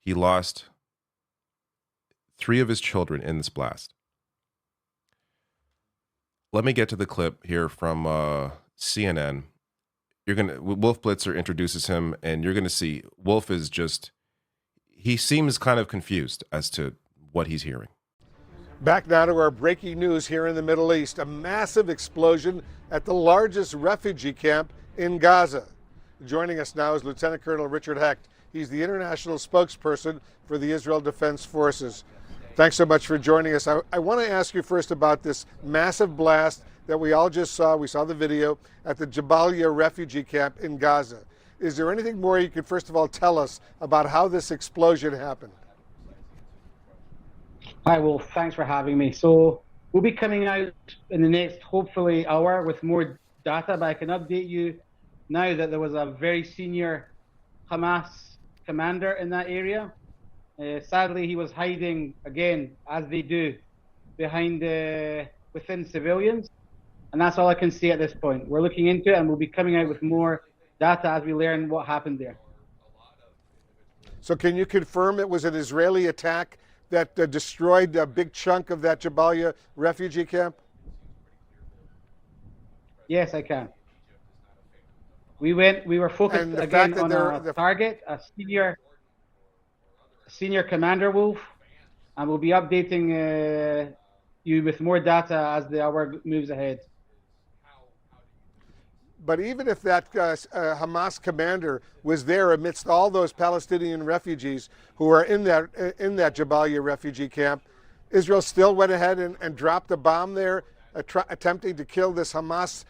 He lost 3 of his children in this blast. Let me get to the clip here from CNN. Wolf Blitzer introduces him, and you're gonna see Wolf is just, he seems kind of confused as to what he's hearing. Back now to our breaking news here in the Middle East. A massive explosion at the largest refugee camp in Gaza. Joining us now is Lieutenant Colonel Richard Hecht. He's the international spokesperson for the Israel Defense Forces. Thanks so much for joining us. I want to ask you first about this massive blast that we all just saw. We saw the video at the Jabalia refugee camp in Gaza. Is there anything more you could first of all tell us about how this explosion happened? Hi, Wolf. Thanks for having me. So we'll be coming out in the next, hopefully, hour with more data, but I can update you now that there was a very senior Hamas commander in that area. Sadly, he was hiding, again, as they do, behind within civilians. And that's all I can say at this point. We're looking into it, and we'll be coming out with more data as we learn what happened there. So can you confirm it was an Israeli attack that destroyed a big chunk of that Jabalia refugee camp? Yes, I can. We were focused again on a target, a senior commander, Wolf, and we'll be updating you with more data as the hour moves ahead. But even if that Hamas commander was there amidst all those Palestinian refugees who are in that Jabalia refugee camp, Israel still went ahead and dropped a bomb there, attempting to kill this Hamas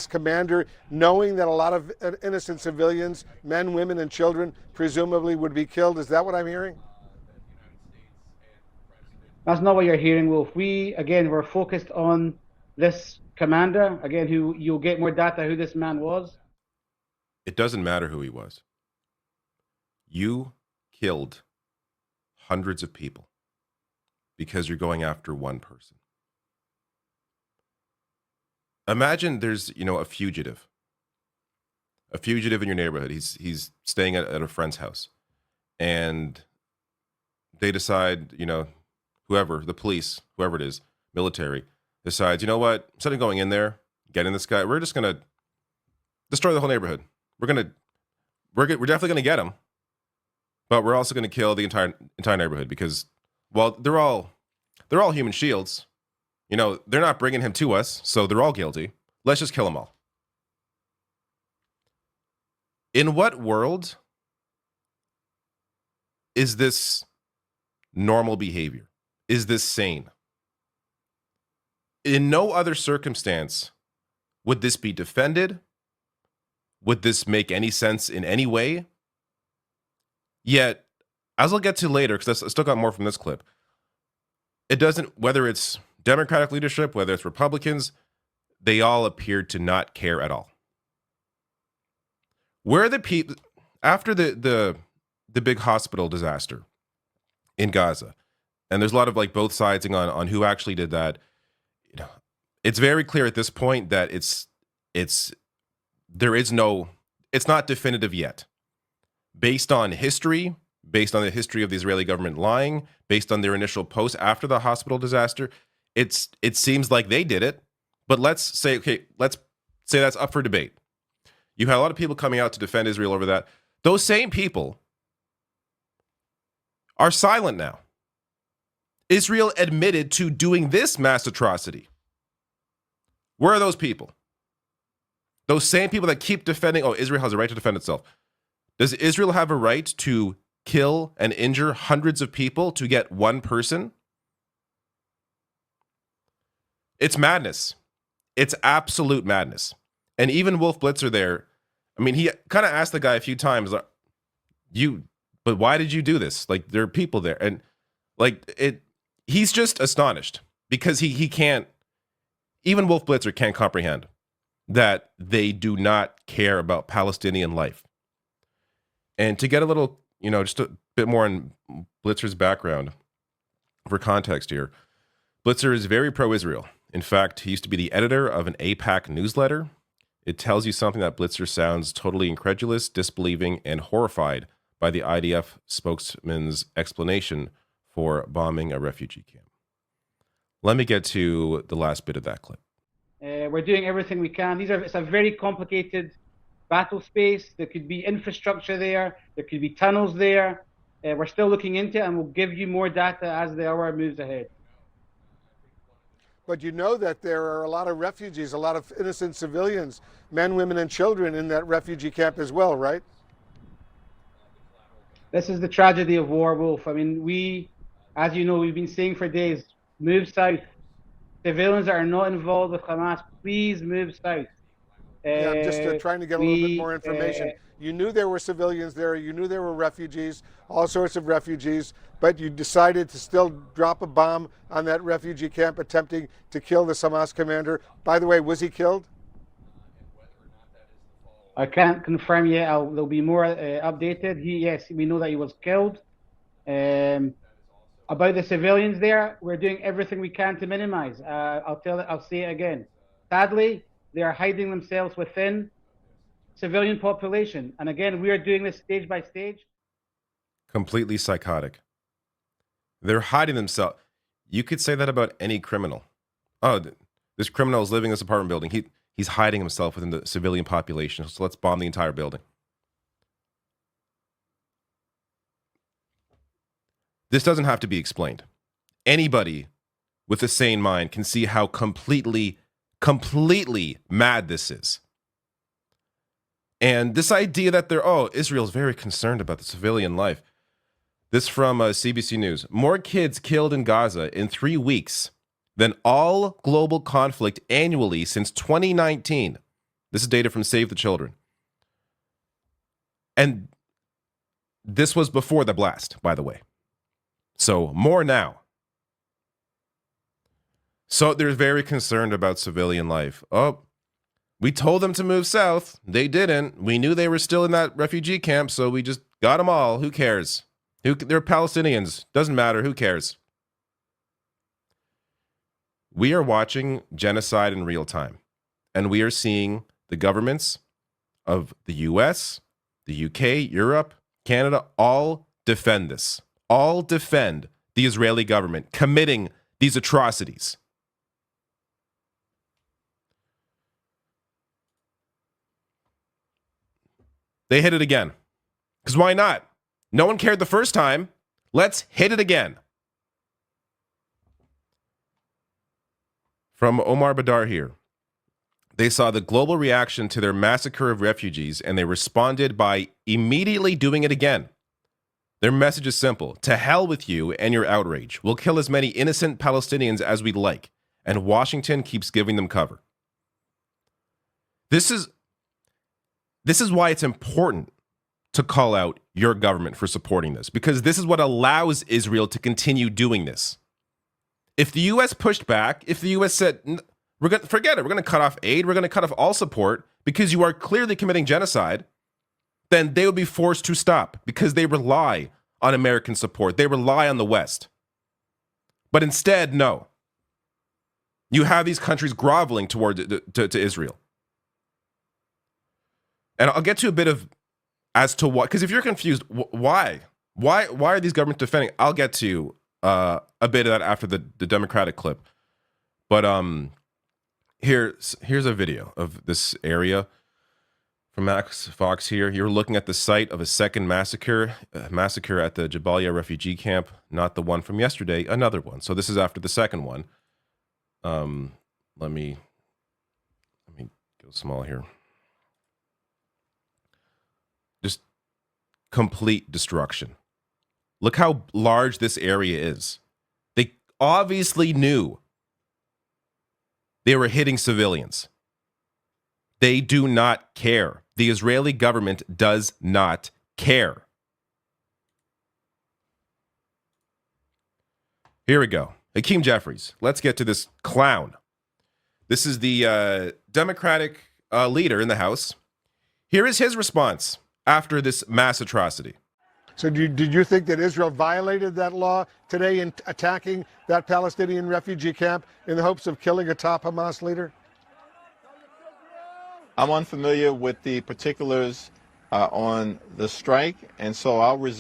commander, knowing that a lot of innocent civilians, men, women, and children, presumably would be killed. Is that what I'm hearing? That's not what you're hearing, Wolf. We're focused on this commander, again, who you'll get more data who this man was. It doesn't matter who he was. You killed hundreds of people because you're going after one person. Imagine there's, a fugitive in your neighborhood. He's staying at a friend's house, and they decide, whoever, the police, whoever it is, military, decides, you know what, instead of going in there, getting this guy, we're just going to destroy the whole neighborhood. We're definitely going to get him, but we're also going to kill the entire neighborhood because, well, they're all human shields. They're not bringing him to us, so they're all guilty. Let's just kill them all. In what world is this normal behavior? Is this sane? In no other circumstance would this be defended. Would this make any sense in any way? Yet, as I'll get to later, because I still got more from this clip, it doesn't, whether it's Democratic leadership, whether it's Republicans, they all appeared to not care at all. Where are the people after the big hospital disaster in Gaza? And there's a lot of both siding on who actually did that. It's very clear at this point that it's not definitive yet. Based on history, based on the history of the Israeli government lying, based on their initial posts after the hospital disaster, it seems like they did it. But let's say that's up for debate. You had a lot of people coming out to defend Israel over that. Those same people are silent now. Israel admitted to doing this mass atrocity. Where are those people? Those same people that keep defending, Israel has a right to defend itself. Does Israel have a right to kill and injure hundreds of people to get one person? It's madness. It's absolute madness. And even Wolf Blitzer there, he kind of asked the guy a few times, but why did you do this? There are people there. And he's just astonished because he can't, even Wolf Blitzer can't comprehend that they do not care about Palestinian life. And to get a little, just a bit more on Blitzer's background for context here, Blitzer is very pro-Israel. In fact, he used to be the editor of an AIPAC newsletter. It tells you something that Blitzer sounds totally incredulous, disbelieving, and horrified by the IDF spokesman's explanation for bombing a refugee camp. Let me get to the last bit of that clip. We're doing everything we can. It's a very complicated battle space. There could be infrastructure there. There could be tunnels there. We're still looking into it, and we'll give you more data as the hour moves ahead. But you know that there are a lot of refugees, a lot of innocent civilians, men, women, and children in that refugee camp as well, right? This is the tragedy of war, Wolf. I mean, as you know, we've been saying for days, move south. Civilians that are not involved with Hamas, please move south. Yeah, I'm just trying to get a little bit more information. You knew there were civilians there, you knew there were refugees, all sorts of refugees, but you decided to still drop a bomb on that refugee camp attempting to kill the Hamas commander. By the way, was he killed? I can't confirm yet. There'll be more updated. Yes, we know that he was killed. About the civilians there, we're doing everything we can to minimize. I'll say it again. Sadly, they are hiding themselves within civilian population. And again, we are doing this stage by stage. Completely psychotic. They're hiding themselves. You could say that about any criminal. Oh, this criminal is living in this apartment building. He's hiding himself within the civilian population. So let's bomb the entire building. This doesn't have to be explained. Anybody with a sane mind can see how completely mad this is. And this idea that Israel's very concerned about the civilian life. This from CBC News. More kids killed in Gaza in 3 weeks than all global conflict annually since 2019. This is data from Save the Children. And this was before the blast, by the way. So more now. So they're very concerned about civilian life. Oh, we told them to move south. They didn't. We knew they were still in that refugee camp, so we just got them all. Who cares? They're Palestinians. Doesn't matter. Who cares? We are watching genocide in real time. And we are seeing the governments of the US, the UK, Europe, Canada, all defend this. All defend the Israeli government committing these atrocities. They hit it again. Because why not? No one cared the first time. Let's hit it again. From Omar Badar here. They saw the global reaction to their massacre of refugees, and they responded by immediately doing it again. Their message is simple. To hell with you and your outrage. We'll kill as many innocent Palestinians as we'd like. And Washington keeps giving them cover. This is why it's important to call out your government for supporting this. Because this is what allows Israel to continue doing this. If the U.S. pushed back, if the U.S. said, forget it, we're going to cut off aid, we're going to cut off all support because you are clearly committing genocide, then they would be forced to stop because they rely on American support. They rely on the West. But instead, no. You have these countries groveling toward to Israel. And I'll get to a bit of as to what, because if you're confused, why are these governments defending? I'll get to a bit of that after the Democratic clip. But here's a video of this area. From Max Fox here. You're looking at the site of a second massacre at the Jabalia refugee camp, not the one from yesterday, another one. So this is after the second one. Let me go small here. Just complete destruction. Look how large this area is. They obviously knew they were hitting civilians. They do not care. The Israeli government does not care. Here we go. Hakeem Jeffries. Let's get to this clown. This is the Democratic leader in the House. Here is his response after this mass atrocity. So did you think that Israel violated that law today in attacking that Palestinian refugee camp in the hopes of killing a top Hamas leader? I'm unfamiliar with the particulars on the strike, and so I'll reserve